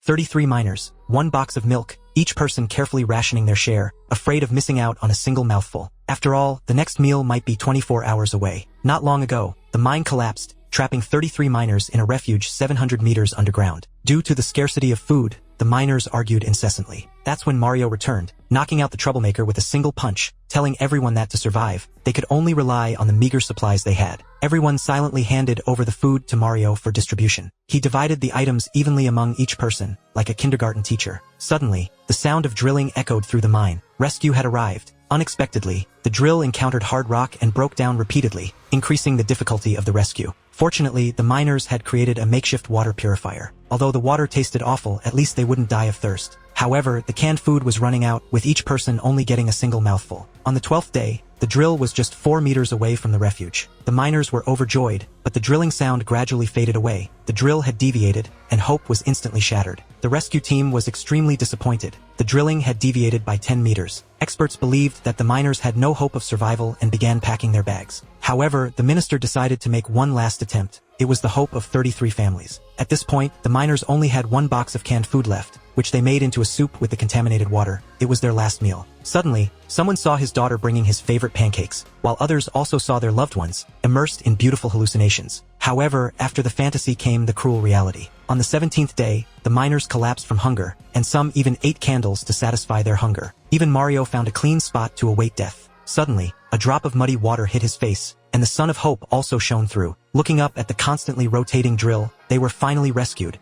33 miners, 1 box of milk, each person carefully rationing their share, afraid of missing out on a single mouthful. After all, the next meal might be 24 hours away. Not long ago, the mine collapsed, trapping 33 miners in a refuge 700 meters underground. Due to the scarcity of food, the miners argued incessantly. That's when Mario returned, knocking out the troublemaker with a single punch, telling everyone that to survive, they could only rely on the meager supplies they had. Everyone silently handed over the food to Mario for distribution. He divided the items evenly among each person, like a kindergarten teacher. Suddenly, the sound of drilling echoed through the mine. Rescue had arrived. Unexpectedly, the drill encountered hard rock and broke down repeatedly, increasing the difficulty of the rescue. Fortunately, the miners had created a makeshift water purifier. Although the water tasted awful, at least they wouldn't die of thirst. However, the canned food was running out, with each person only getting a single mouthful. On the 12th day, the drill was just 4 meters away from the refuge. The miners were overjoyed, but the drilling sound gradually faded away. The drill had deviated, and hope was instantly shattered. The rescue team was extremely disappointed. The drilling had deviated by 10 meters. Experts believed that the miners had no hope of survival and began packing their bags. However, the minister decided to make one last attempt. It was the hope of 33 families. At this point, the miners only had 1 box of canned food left, which they made into a soup with the contaminated water. It was their last meal. Suddenly, someone saw his daughter bringing his favorite pancakes, while others also saw their loved ones, immersed in beautiful hallucinations. However, after the fantasy came the cruel reality. On the 17th day, the miners collapsed from hunger, and some even ate candles to satisfy their hunger. Even Mario found a clean spot to await death. Suddenly, a drop of muddy water hit his face, and the sun of hope also shone through. Looking up at the constantly rotating drill, they were finally rescued.